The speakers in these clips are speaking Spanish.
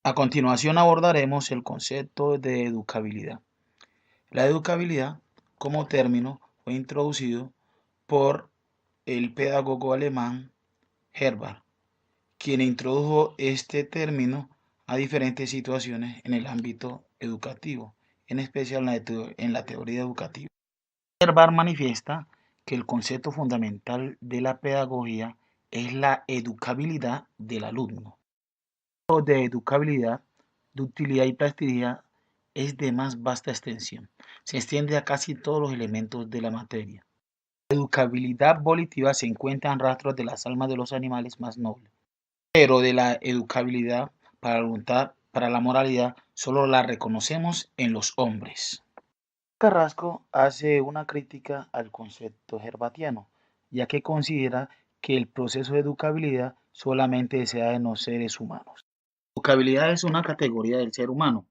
A continuación abordaremos el concepto de educabilidad. La educabilidad, como término, fue introducido por el pedagogo alemán Herbart, quien introdujo este término a diferentes situaciones en el ámbito educativo, en especial en la teoría educativa. Herbart manifiesta que el concepto fundamental de la pedagogía es la educabilidad del alumno. De educabilidad, de utilidad y plasticidad es de más vasta extensión. Se extiende a casi todos los elementos de la materia. La educabilidad volitiva se encuentra en rastros de las almas de los animales más nobles, pero de la educabilidad para la voluntad, para la moralidad, solo la reconocemos en los hombres. Carrasco hace una crítica al concepto herbatiano, ya que considera que el proceso de educabilidad solamente se da en los seres humanos. Educabilidad es una categoría del ser humano.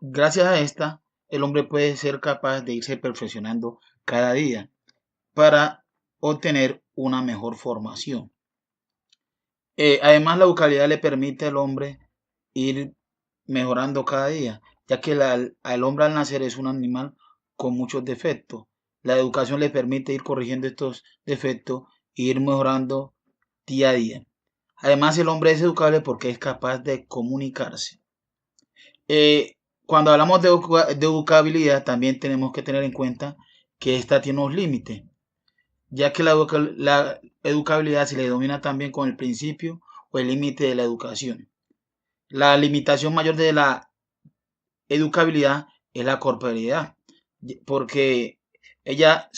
Gracias a esta, el hombre puede ser capaz de irse perfeccionando cada día para obtener una mejor formación. Además, la educabilidad le permite al hombre ir mejorando cada día, ya que al hombre al nacer es un animal con muchos defectos. La educación le permite ir corrigiendo estos defectos e ir mejorando día a día. Además, el hombre es educable porque es capaz de comunicarse. Cuando hablamos de educabilidad, también tenemos que tener en cuenta que esta tiene unos límites, ya que la educabilidad se le denomina también con el principio o el límite de la educación. La limitación mayor de la educabilidad es la corporeidad, porque ella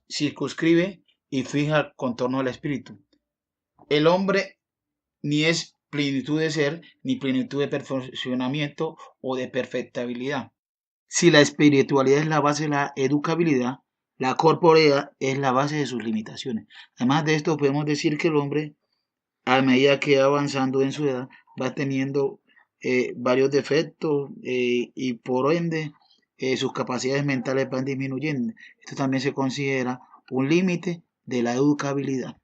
circunscribe y fija el contorno del espíritu. El hombre ni es plenitud de ser, ni plenitud de perfeccionamiento o de perfectibilidad. Si la espiritualidad es la base de la educabilidad, la corporeidad es la base de sus limitaciones. Además de esto, podemos decir que el hombre, a medida que va avanzando en su edad, va teniendo varios defectos y por ende sus capacidades mentales van disminuyendo. Esto también se considera un límite de la educabilidad.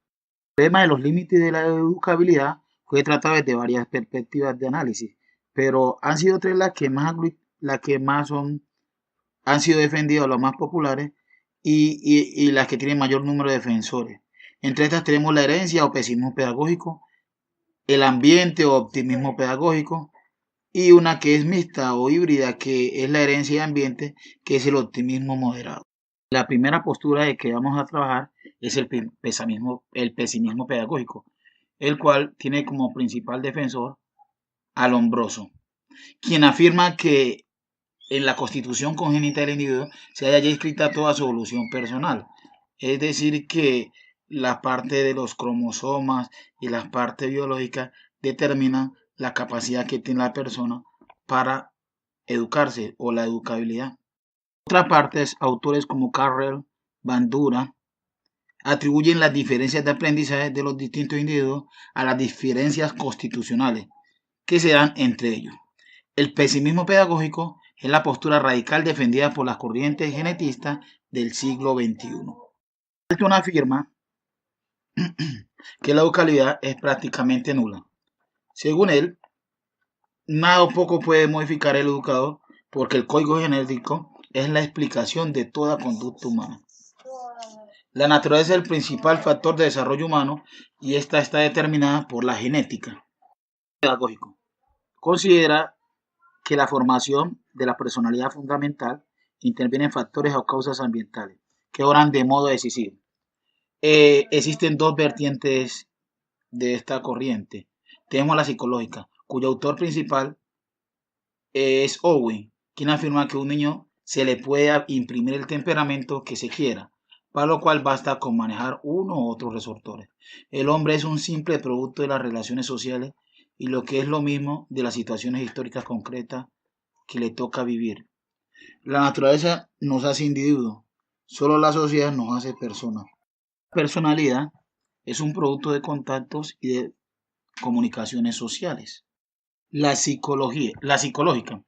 El tema de los límites de la educabilidad fue tratado desde varias perspectivas de análisis, pero han sido tres las que más han sido defendidas, las más populares y las que tienen mayor número de defensores. Entre estas tenemos la herencia o pesimismo pedagógico, el ambiente o optimismo pedagógico y una que es mixta o híbrida, que es la herencia y ambiente, que es el optimismo moderado. La primera postura de que vamos a trabajar es el pesimismo pedagógico, el cual tiene como principal defensor al Lombroso, quien afirma que en la constitución congénita del individuo se haya ya escrita toda su evolución personal. Es decir, que la parte de los cromosomas y las partes biológicas determinan la capacidad que tiene la persona para educarse o la educabilidad. Por otra parte, autores como Carrel, Bandura, atribuyen las diferencias de aprendizaje de los distintos individuos a las diferencias constitucionales que se dan entre ellos. El pesimismo pedagógico es la postura radical defendida por las corrientes genetistas del siglo XXI. Dalton afirma que la educabilidad es prácticamente nula. Según él, nada o poco puede modificar el educador porque el código genético es la explicación de toda conducta humana. La naturaleza es el principal factor de desarrollo humano y esta está determinada por la genética. Pedagógico. Considera que la formación de la personalidad fundamental interviene en factores o causas ambientales que obran de modo decisivo. Existen dos vertientes de esta corriente. Tenemos la psicológica, cuyo autor principal es Owen, quien afirma que a un niño se le puede imprimir el temperamento que se quiera, para lo cual basta con manejar uno u otros resortores. El hombre es un simple producto de las relaciones sociales y lo que es lo mismo de las situaciones históricas concretas que le toca vivir. La naturaleza nos hace individuos, solo la sociedad nos hace personas. La personalidad es un producto de contactos y de comunicaciones sociales. La psicológica,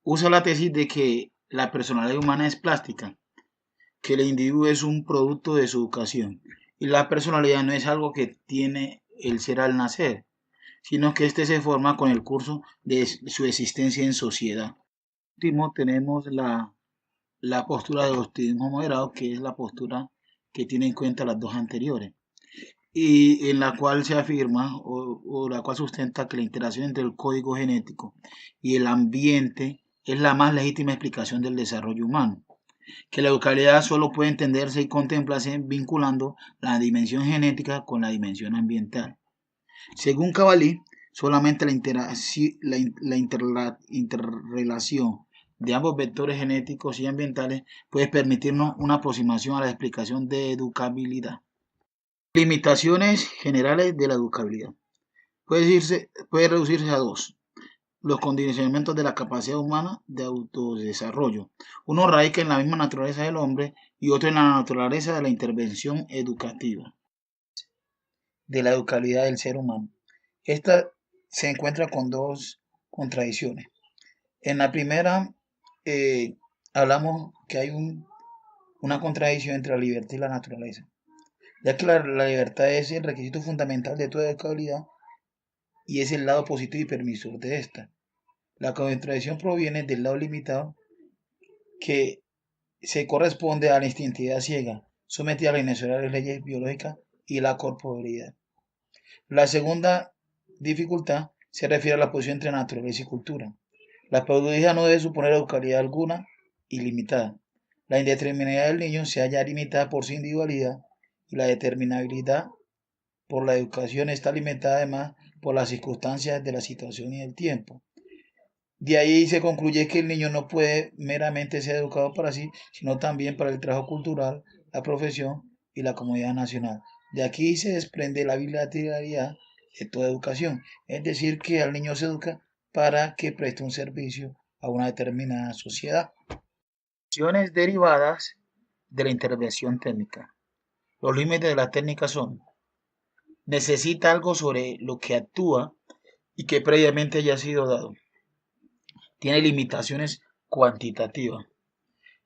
usa la tesis de que la personalidad humana es plástica, que el individuo es un producto de su educación y la personalidad no es algo que tiene el ser al nacer, sino que éste se forma con el curso de su existencia en sociedad. Por último, tenemos la postura de optimismo moderado, que es la postura que tiene en cuenta las dos anteriores, y en la cual se afirma o la cual sustenta que la interacción entre el código genético y el ambiente es la más legítima explicación del desarrollo humano, que la educabilidad solo puede entenderse y contemplarse vinculando la dimensión genética con la dimensión ambiental. Según Cavalli, solamente la interrelación de ambos vectores genéticos y ambientales puede permitirnos una aproximación a la explicación de educabilidad. Limitaciones generales de la educabilidad. Puede reducirse a dos: los condicionamientos de la capacidad humana de autodesarrollo. Uno radica en la misma naturaleza del hombre y otro en la naturaleza de la intervención educativa. De la educabilidad del ser humano. Esta se encuentra con dos contradicciones. En la primera, hablamos que hay una contradicción entre la libertad y la naturaleza, ya que la libertad es el requisito fundamental de toda educabilidad y es el lado positivo y permisor de esta. La contradicción proviene del lado limitado, que se corresponde a la instintividad ciega, sometida a las inexorables leyes biológicas y la corporeidad. La segunda dificultad se refiere a la posición entre naturaleza y cultura. La pedagogía no debe suponer educabilidad alguna ilimitada. La indeterminabilidad del niño se halla limitada por su individualidad y la determinabilidad por la educación está limitada además por las circunstancias de la situación y del tiempo. De ahí se concluye que el niño no puede meramente ser educado para sí, sino también para el trabajo cultural, la profesión y la comodidad nacional. De aquí se desprende la bilateralidad de toda educación, es decir, que al niño se educa para que preste un servicio a una determinada sociedad. Acciones derivadas de la intervención técnica. Los límites de la técnica son: necesita algo sobre lo que actúa y que previamente haya sido dado. Tiene limitaciones cuantitativas.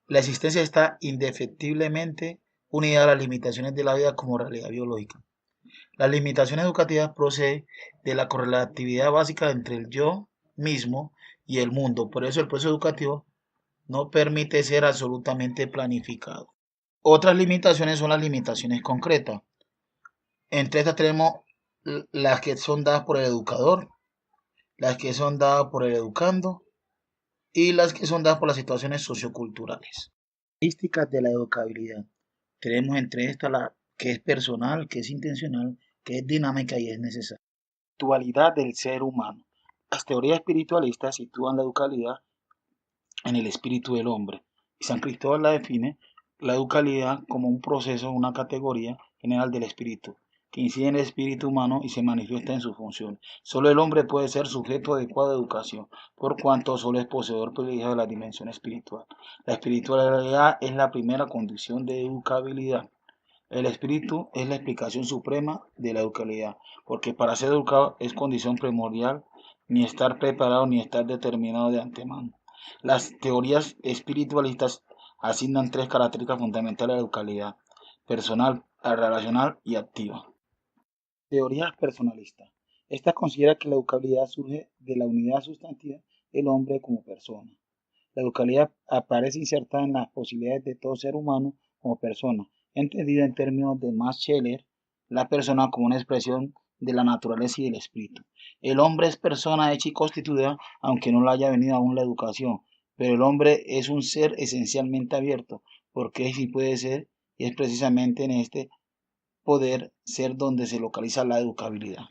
La existencia está indefectiblemente unida a las limitaciones de la vida como realidad biológica. Las limitaciones educativas proceden de la correlatividad básica entre el yo mismo y el mundo. Por eso el proceso educativo no permite ser absolutamente planificado. Otras limitaciones son las limitaciones concretas. Entre estas tenemos las que son dadas por el educador, las que son dadas por el educando y las que son dadas por las situaciones socioculturales. Características de la educabilidad. Tenemos entre estas la que es personal, que es intencional, que es dinámica y es necesaria. Espiritualidad del ser humano. Las teorías espiritualistas sitúan la educabilidad en el espíritu del hombre, y San Cristóbal la define la educabilidad como un proceso, una categoría general del espíritu, que incide en el espíritu humano y se manifiesta en su función. Solo el hombre puede ser sujeto adecuado de educación, por cuanto solo es poseedor privilegiado de la dimensión espiritual. La espiritualidad es la primera condición de educabilidad. El espíritu es la explicación suprema de la educabilidad, porque para ser educado es condición primordial ni estar preparado ni estar determinado de antemano. Las teorías espiritualistas asignan tres características fundamentales a la educabilidad: personal, relacional y activa. Teorías personalistas. Esta considera que la educabilidad surge de la unidad sustantiva del hombre como persona. La educabilidad aparece insertada en las posibilidades de todo ser humano como persona, entendida en términos de Max Scheler, la persona como una expresión de la naturaleza y del espíritu. El hombre es persona hecha y constituida, aunque no le haya venido aún la educación, pero el hombre es un ser esencialmente abierto, porque sí puede ser, y es precisamente en este poder ser donde se localiza la educabilidad.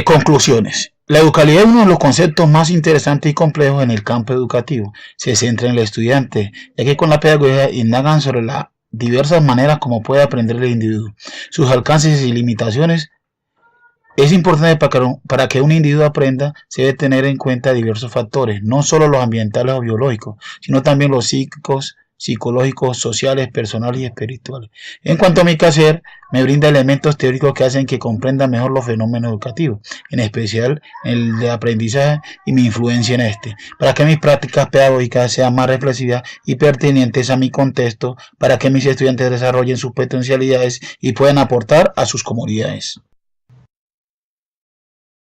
Conclusiones. La educabilidad es uno de los conceptos más interesantes y complejos en el campo educativo. Se centra en el estudiante, ya que con la pedagogía indagan sobre las diversas maneras como puede aprender el individuo, sus alcances y limitaciones. Es importante para que un individuo aprenda, se debe tener en cuenta diversos factores, no solo los ambientales o biológicos, sino también los psíquicos, psicológicos, sociales, personales y espirituales. En cuanto a mi quehacer, me brinda elementos teóricos que hacen que comprenda mejor los fenómenos educativos, en especial el de aprendizaje y mi influencia en este, para que mis prácticas pedagógicas sean más reflexivas y pertinentes a mi contexto, para que mis estudiantes desarrollen sus potencialidades y puedan aportar a sus comunidades.